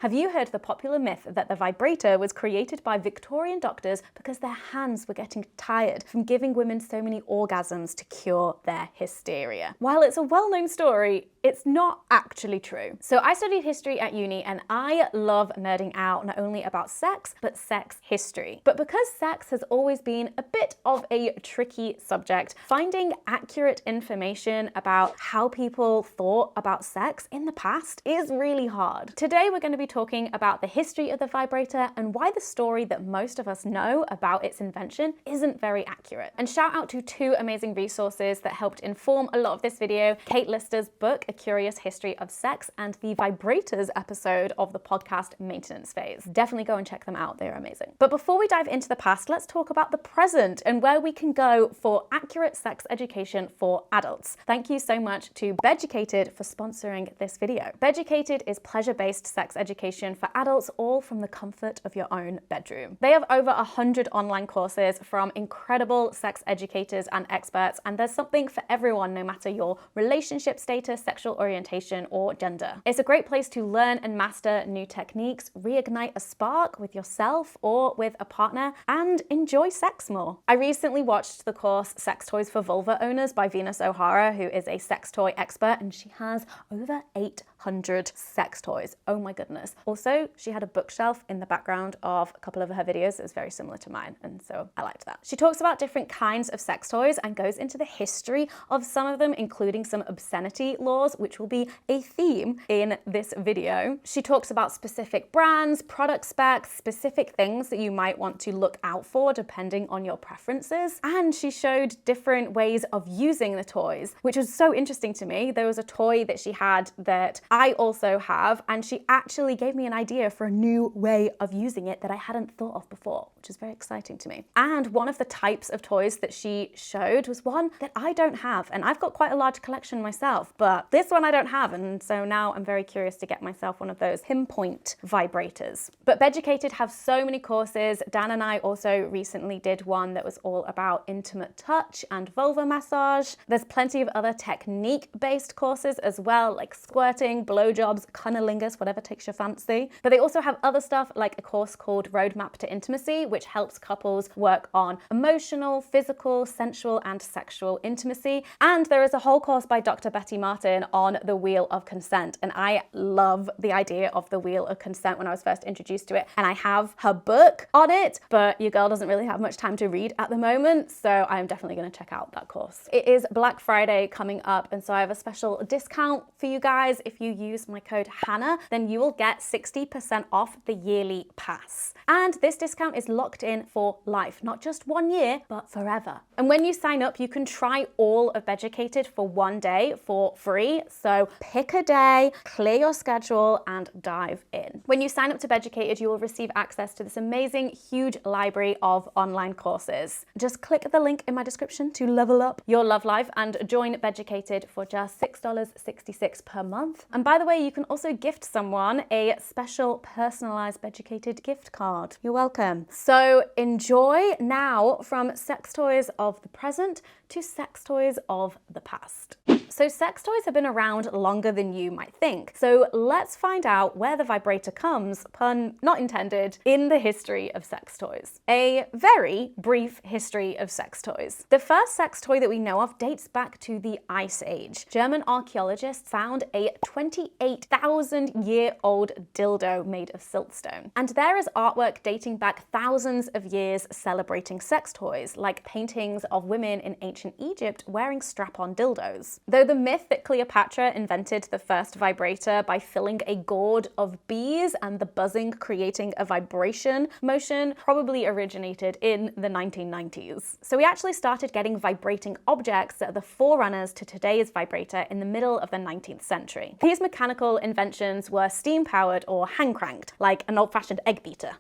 Have you heard the popular myth that the vibrator was created by Victorian doctors because their hands were getting tired from giving women so many orgasms to cure their hysteria? While it's a well-known story, it's not actually true. So I studied history at uni and I love nerding out not only about sex, but sex history. But because sex has always been a bit of a tricky subject, finding accurate information about how people thought about sex in the past is really hard. Today we're going to be talking about the history of the vibrator and why the story that most of us know about its invention isn't very accurate. And shout out to two amazing resources that helped inform a lot of this video: Kate Lister's book, A Curious History of Sex, and the Vibrators episode of the podcast Maintenance Phase. Definitely go and check them out, they're amazing. But before we dive into the past, let's talk about the present and where we can go for accurate sex education for adults. Thank you so much to BEDUCATED for sponsoring this video. BEDUCATED is pleasure-based sex education for adults, all from the comfort of your own bedroom. They have over 100 online courses from incredible sex educators and experts, and there's something for everyone, no matter your relationship status, sexual orientation, or gender. It's a great place to learn and master new techniques, reignite a spark with yourself or with a partner, and enjoy sex more. I recently watched the course Sex Toys for Vulva Owners by Venus O'Hara, who is a sex toy expert, and she has over 800 sex toys. Oh my goodness. Also, she had a bookshelf in the background of a couple of her videos that was very similar to mine, and so I liked that. She talks about different kinds of sex toys and goes into the history of some of them, including some obscenity laws, which will be a theme in this video. She talks about specific brands, product specs, specific things that you might want to look out for depending on your preferences, and she showed different ways of using the toys, which was so interesting to me. There was a toy that she had that I also have, and she actually gave me an idea for a new way of using it that I hadn't thought of before, which is very exciting to me. And one of the types of toys that she showed was one that I don't have, and I've got quite a large collection myself, but this one I don't have, and so now I'm very curious to get myself one of those pinpoint vibrators. But BEDUCATED have so many courses. Dan and I also recently did one that was all about intimate touch and vulva massage. There's plenty of other technique-based courses as well, like squirting, blowjobs, cunnilingus, whatever takes your fancy. But they also have other stuff like a course called Roadmap to Intimacy, which helps couples work on emotional, physical, sensual, and sexual intimacy. And there is a whole course by Dr. Betty Martin on the Wheel of Consent. And I love the idea of the Wheel of Consent when I was first introduced to it. And I have her book on it, but your girl doesn't really have much time to read at the moment, so I'm definitely going to check out that course. It is Black Friday coming up, and so I have a special discount for you guys. If you use my code Hannah, then you will get 60% off the yearly pass. And this discount is locked in for life, not just 1 year, but forever. And when you sign up, you can try all of BEDUCATED for 1 day for free. So pick a day, clear your schedule, and dive in. When you sign up to BEDUCATED, you will receive access to this amazing, huge library of online courses. Just click the link in my description to level up your love life and join BEDUCATED for just $6.66 per month. And by the way, you can also gift someone a special personalized BEDUCATED gift card. You're welcome. So enjoy now, from sex toys of the present to sex toys of the past. So sex toys have been around longer than you might think. So let's find out where the vibrator comes, pun not intended, in the history of sex toys. A very brief history of sex toys. The first sex toy that we know of dates back to the Ice Age. German archaeologists found a 28,000-year-old dildo made of siltstone. And there is artwork dating back thousands of years celebrating sex toys, like paintings of women in ancient Egypt wearing strap-on dildos. Though the myth that Cleopatra invented the first vibrator by filling a gourd of bees and the buzzing creating a vibration motion probably originated in the 1990s. So we actually started getting vibrating objects that are the forerunners to today's vibrator in the middle of the 19th century. These mechanical inventions were steam-powered or hand-cranked, like an old-fashioned egg beater.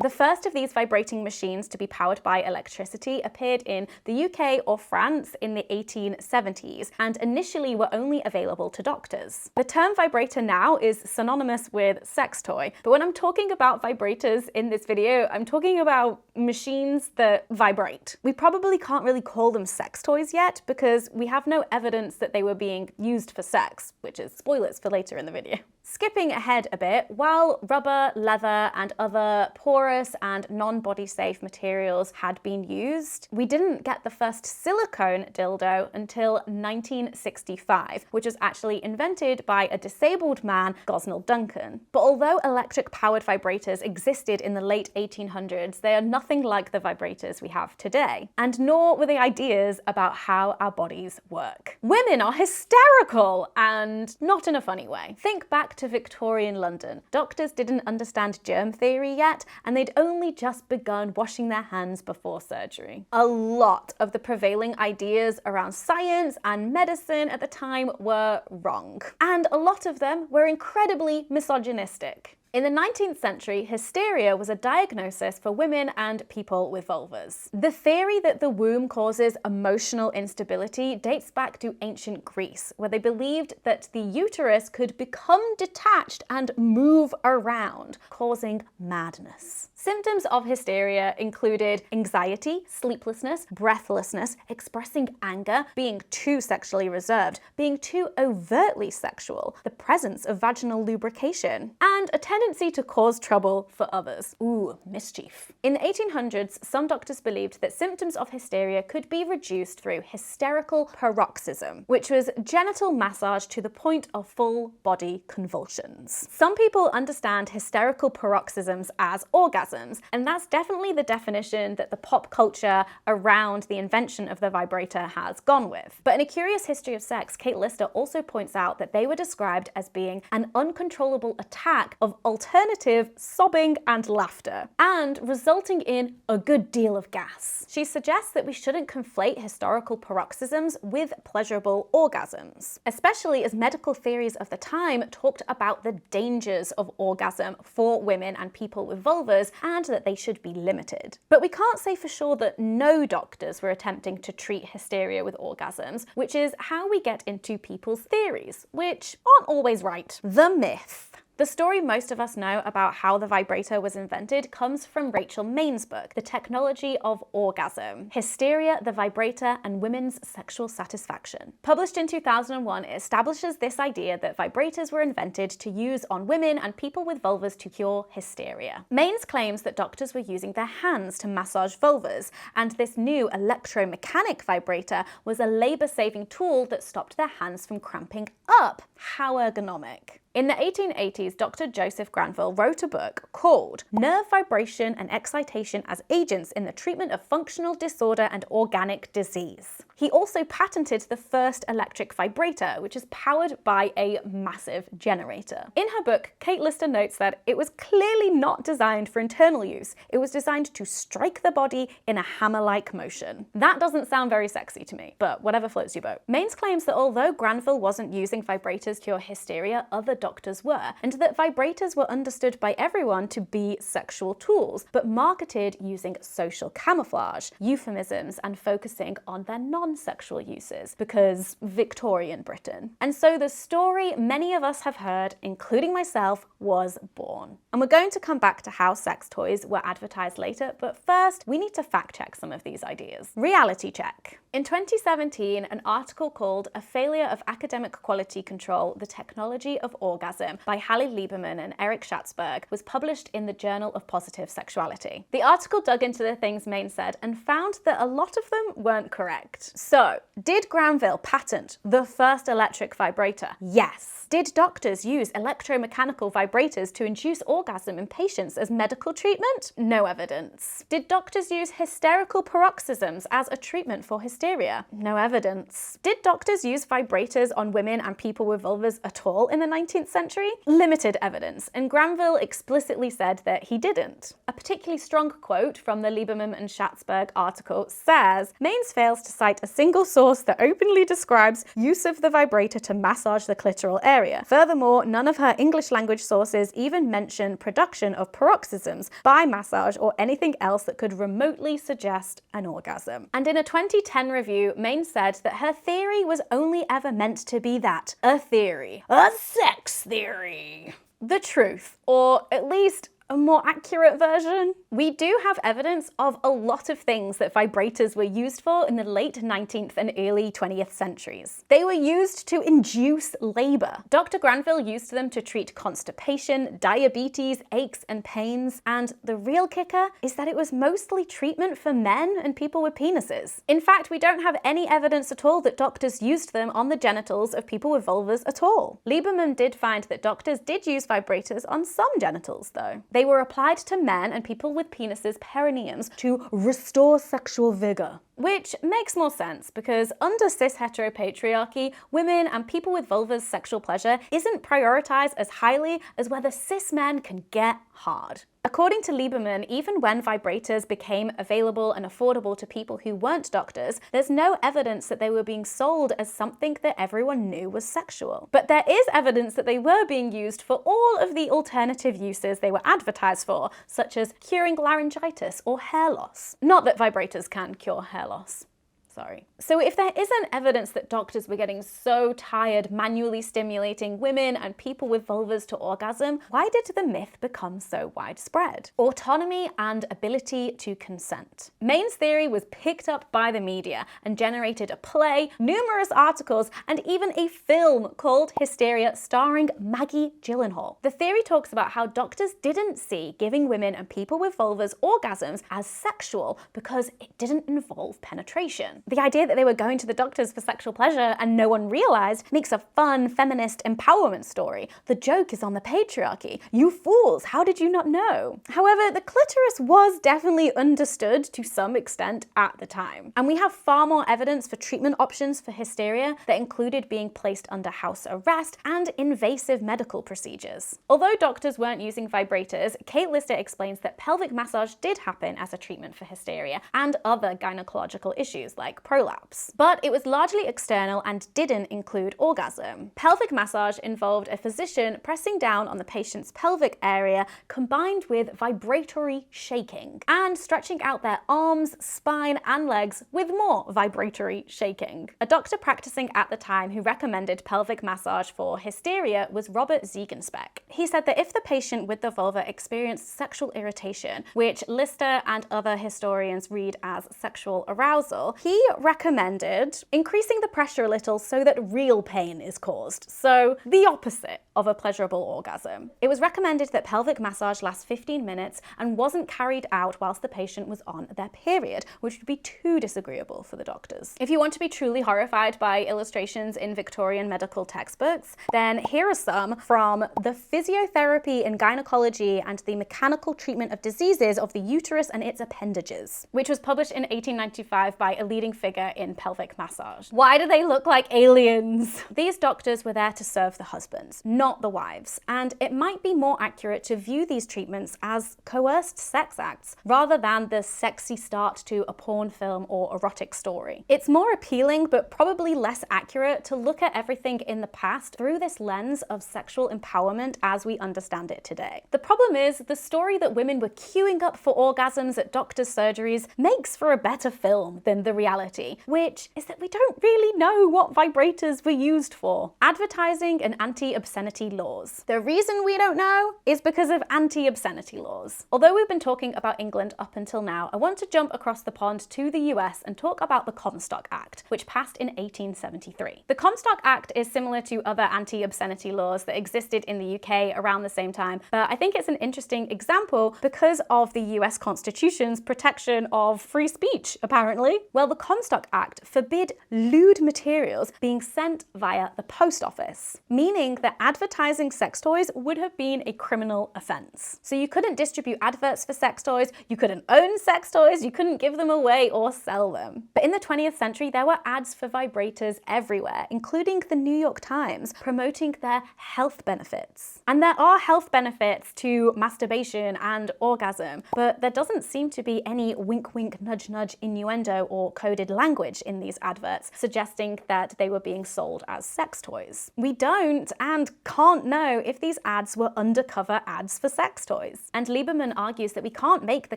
The first of these vibrating machines to be powered by electricity appeared in the UK or France in the 1870s, and initially were only available to doctors. The term vibrator now is synonymous with sex toy, but when I'm talking about vibrators in this video, I'm talking about machines that vibrate. We probably can't really call them sex toys yet because we have no evidence that they were being used for sex, which is spoilers for later in the video. Skipping ahead a bit, while rubber, leather, and other porous and non-body safe materials had been used, we didn't get the first silicone dildo until 1965, which was actually invented by a disabled man, Gosnell Duncan. But although electric-powered vibrators existed in the late 1800s, they are nothing like the vibrators we have today, and nor were the ideas about how our bodies work. Women are hysterical, and not in a funny way. Think back to Victorian London. Doctors didn't understand germ theory yet, and they'd only just begun washing their hands before surgery. A lot of the prevailing ideas around science and medicine at the time were wrong, and a lot of them were incredibly misogynistic. In the 19th century, hysteria was a diagnosis for women and people with vulvas. The theory that the womb causes emotional instability dates back to ancient Greece, where they believed that the uterus could become detached and move around, causing madness. Symptoms of hysteria included anxiety, sleeplessness, breathlessness, expressing anger, being too sexually reserved, being too overtly sexual, the presence of vaginal lubrication, and a tendency to cause trouble for others. Ooh, mischief. In the 1800s, some doctors believed that symptoms of hysteria could be reduced through hysterical paroxysm, which was genital massage to the point of full body convulsions. Some people understand hysterical paroxysms as orgasms, and that's definitely the definition that the pop culture around the invention of the vibrator has gone with. But in A Curious History of Sex, Kate Lister also points out that they were described as being an uncontrollable attack of alternative sobbing and laughter, and resulting in a good deal of gas. She suggests that we shouldn't conflate hysterical paroxysms with pleasurable orgasms, especially as medical theories of the time talked about the dangers of orgasm for women and people with vulvas, and that they should be limited. But we can't say for sure that no doctors were attempting to treat hysteria with orgasms, which is how we get into people's theories, which aren't always right. The myth. The story most of us know about how the vibrator was invented comes from Rachel Main's book, The Technology of Orgasm: Hysteria, the Vibrator, and Women's Sexual Satisfaction. Published in 2001, it establishes this idea that vibrators were invented to use on women and people with vulvas to cure hysteria. Main's claims that doctors were using their hands to massage vulvas, and this new electromechanic vibrator was a labor-saving tool that stopped their hands from cramping up. How ergonomic. In the 1880s, Dr. Joseph Granville wrote a book called Nerve Vibration and Excitation as Agents in the Treatment of Functional Disorder and Organic Disease. He also patented the first electric vibrator, which is powered by a massive generator. In her book, Kate Lister notes that it was clearly not designed for internal use. It was designed to strike the body in a hammer-like motion. That doesn't sound very sexy to me, but whatever floats your boat. Main's claims that although Granville wasn't using vibrators to cure hysteria, other doctors were, and that vibrators were understood by everyone to be sexual tools, but marketed using social camouflage, euphemisms, and focusing on their non-sexual uses, because Victorian Britain. And so the story many of us have heard, including myself, was born. And we're going to come back to how sex toys were advertised later, but first we need to fact check some of these ideas. Reality check. In 2017, an article called A Failure of Academic Quality Control, The Technology of Orgasm by Hallie Lieberman and Eric Schatzberg was published in the Journal of Positive Sexuality. The article dug into the things Main said and found that a lot of them weren't correct. So, did Granville patent the first electric vibrator? Yes. Did doctors use electromechanical vibrators to induce orgasm in patients as medical treatment? No evidence. Did doctors use hysterical paroxysms as a treatment for hysteria? No evidence. Did doctors use vibrators on women and people with vulvas at all in the 19th century? Limited evidence, and Granville explicitly said that he didn't. A particularly strong quote from the Lieberman and Schatzberg article says, Mains fails to cite a single source that openly describes use of the vibrator to massage the clitoral area. Furthermore, none of her English language sources even mention production of paroxysms by massage or anything else that could remotely suggest an orgasm. And in a 2010 review, Main said that her theory was only ever meant to be that, a theory. A sex theory. The truth, or at least a more accurate version? We do have evidence of a lot of things that vibrators were used for in the late 19th and early 20th centuries. They were used to induce labor. Dr. Granville used them to treat constipation, diabetes, aches and pains, and the real kicker is that it was mostly treatment for men and people with penises. In fact, we don't have any evidence at all that doctors used them on the genitals of people with vulvas at all. Lieberman did find that doctors did use vibrators on some genitals, though. They were applied to men and people with penises' perineums to restore sexual vigor. Which makes more sense because under cis-heteropatriarchy, women and people with vulvas' sexual pleasure isn't prioritized as highly as whether cis men can get hard. According to Lieberman, even when vibrators became available and affordable to people who weren't doctors, there's no evidence that they were being sold as something that everyone knew was sexual. But there is evidence that they were being used for all of the alternative uses they were advertised for, such as curing laryngitis or hair loss. Not that vibrators can cure hair loss. Sorry. So if there isn't evidence that doctors were getting so tired manually stimulating women and people with vulvas to orgasm, why did the myth become so widespread? Autonomy and ability to consent. Maine's theory was picked up by the media and generated a play, numerous articles, and even a film called Hysteria starring Maggie Gyllenhaal. The theory talks about how doctors didn't see giving women and people with vulvas orgasms as sexual because it didn't involve penetration. The idea that they were going to the doctors for sexual pleasure and no one realized makes a fun feminist empowerment story. The joke is on the patriarchy. You fools, how did you not know? However, the clitoris was definitely understood to some extent at the time. And we have far more evidence for treatment options for hysteria that included being placed under house arrest and invasive medical procedures. Although doctors weren't using vibrators, Kate Lister explains that pelvic massage did happen as a treatment for hysteria and other gynecological issues like prolapse. But it was largely external and didn't include orgasm. Pelvic massage involved a physician pressing down on the patient's pelvic area combined with vibratory shaking and stretching out their arms, spine, and legs with more vibratory shaking. A doctor practicing at the time who recommended pelvic massage for hysteria was Robert Ziegenspeck. He said that if the patient with the vulva experienced sexual irritation, which Lister and other historians read as sexual arousal, he recommended increasing the pressure a little so that real pain is caused. So the opposite of a pleasurable orgasm. It was recommended that pelvic massage lasts 15 minutes and wasn't carried out whilst the patient was on their period, which would be too disagreeable for the doctors. If you want to be truly horrified by illustrations in Victorian medical textbooks, then here are some from The Physiotherapy in Gynecology and the Mechanical Treatment of Diseases of the Uterus and its Appendages, which was published in 1895 by a leading figure in pelvic massage. Why do they look like aliens? These doctors were there to serve the husbands, not the wives, and it might be more accurate to view these treatments as coerced sex acts rather than the sexy start to a porn film or erotic story. It's more appealing but probably less accurate to look at everything in the past through this lens of sexual empowerment as we understand it today. The problem is the story that women were queuing up for orgasms at doctors' surgeries makes for a better film than the reality, which is that we don't really know what vibrators were used for. Advertising and anti-obscenity laws. The reason we don't know is because of anti-obscenity laws. Although we've been talking about England up until now, I want to jump across the pond to the US and talk about the Comstock Act, which passed in 1873. The Comstock Act is similar to other anti-obscenity laws that existed in the UK around the same time, but I think it's an interesting example because of the US Constitution's protection of free speech, apparently. Well, the Comstock Act forbid lewd materials being sent via the post office, meaning that advertising sex toys would have been a criminal offense. So you couldn't distribute adverts for sex toys, you couldn't own sex toys, you couldn't give them away or sell them. But in the 20th century, there were ads for vibrators everywhere, including the New York Times, promoting their health benefits. And there are health benefits to masturbation and orgasm, but there doesn't seem to be any wink wink nudge nudge innuendo or coded language in these adverts suggesting that they were being sold as sex toys. We don't and can't know if these ads were undercover ads for sex toys. And Lieberman argues that we can't make the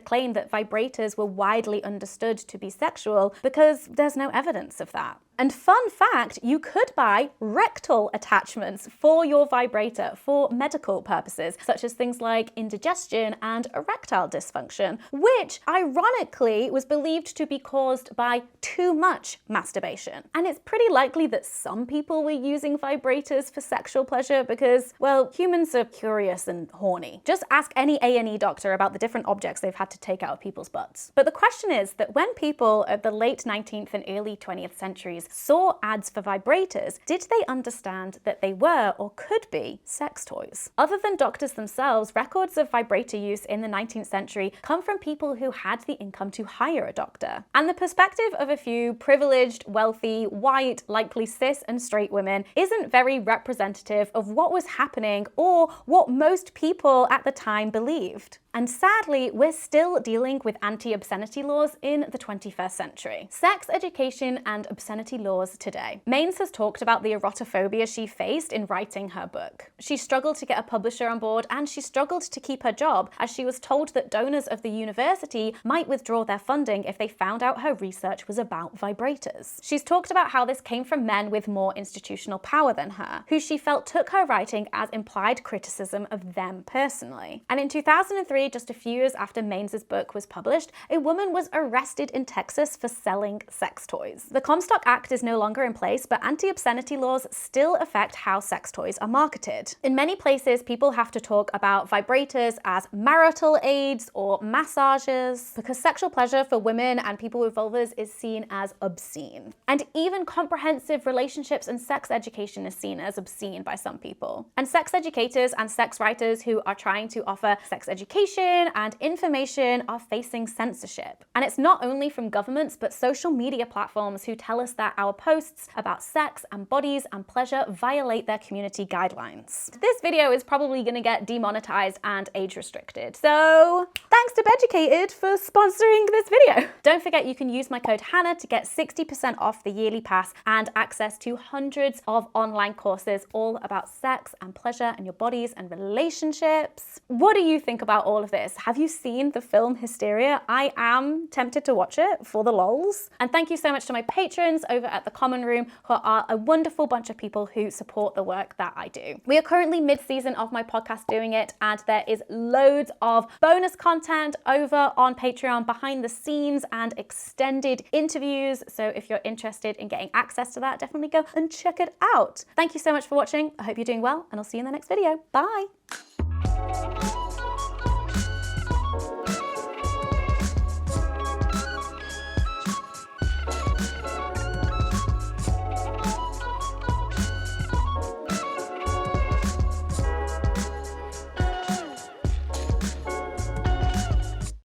claim that vibrators were widely understood to be sexual because there's no evidence of that. And fun fact, you could buy rectal attachments for your vibrator for medical purposes, such as things like indigestion and erectile dysfunction, which ironically was believed to be caused by too much masturbation. And it's pretty likely that some people were using vibrators for sexual pleasure because, well, humans are curious and horny. Just ask any A&E doctor about the different objects they've had to take out of people's butts. But the question is that when people of the late 19th and early 20th centuries saw ads for vibrators, did they understand that they were or could be sex toys? Other than doctors themselves, records of vibrator use in the 19th century come from people who had the income to hire a doctor. And the perspective of a few privileged, wealthy, white, likely cis and straight women isn't very representative of what was happening or what most people at the time believed. And sadly, we're still dealing with anti-obscenity laws in the 21st century. Sex education and obscenity laws today. Maines has talked about the erotophobia she faced in writing her book. She struggled to get a publisher on board, and she struggled to keep her job as she was told that donors of the university might withdraw their funding if they found out her research was about vibrators. She's talked about how this came from men with more institutional power than her, who she felt took her writing as implied criticism of them personally. And in 2003, just a few years after Mains's book was published, a woman was arrested in Texas for selling sex toys. The Comstock Act is no longer in place, but anti-obscenity laws still affect how sex toys are marketed. In many places, people have to talk about vibrators as marital aids or massages because sexual pleasure for women and people with vulvas is seen as obscene. And even comprehensive relationships and sex education is seen as obscene by some people. And sex educators and sex writers who are trying to offer sex education and information are facing censorship. And it's not only from governments, but social media platforms who tell us that our posts about sex and bodies and pleasure violate their community guidelines. This video is probably going to get demonetized and age restricted. So thanks to BEDUCATED for sponsoring this video. Don't forget you can use my code Hannah to get 60% off the yearly pass and access to hundreds of online courses all about sex and pleasure and your bodies and relationships. What do you think about all of this? Have you seen the film Hysteria? I am tempted to watch it for the lols. And thank you so much to my patrons over at the Common Room, who are a wonderful bunch of people who support the work that I do. We are currently mid-season of my podcast doing it, and there is loads of bonus content over on Patreon, behind the scenes and extended interviews. So if you're interested in getting access to that, definitely go and check it out. Thank you so much for watching. I hope you're doing well, and I'll see you in the next video. Bye.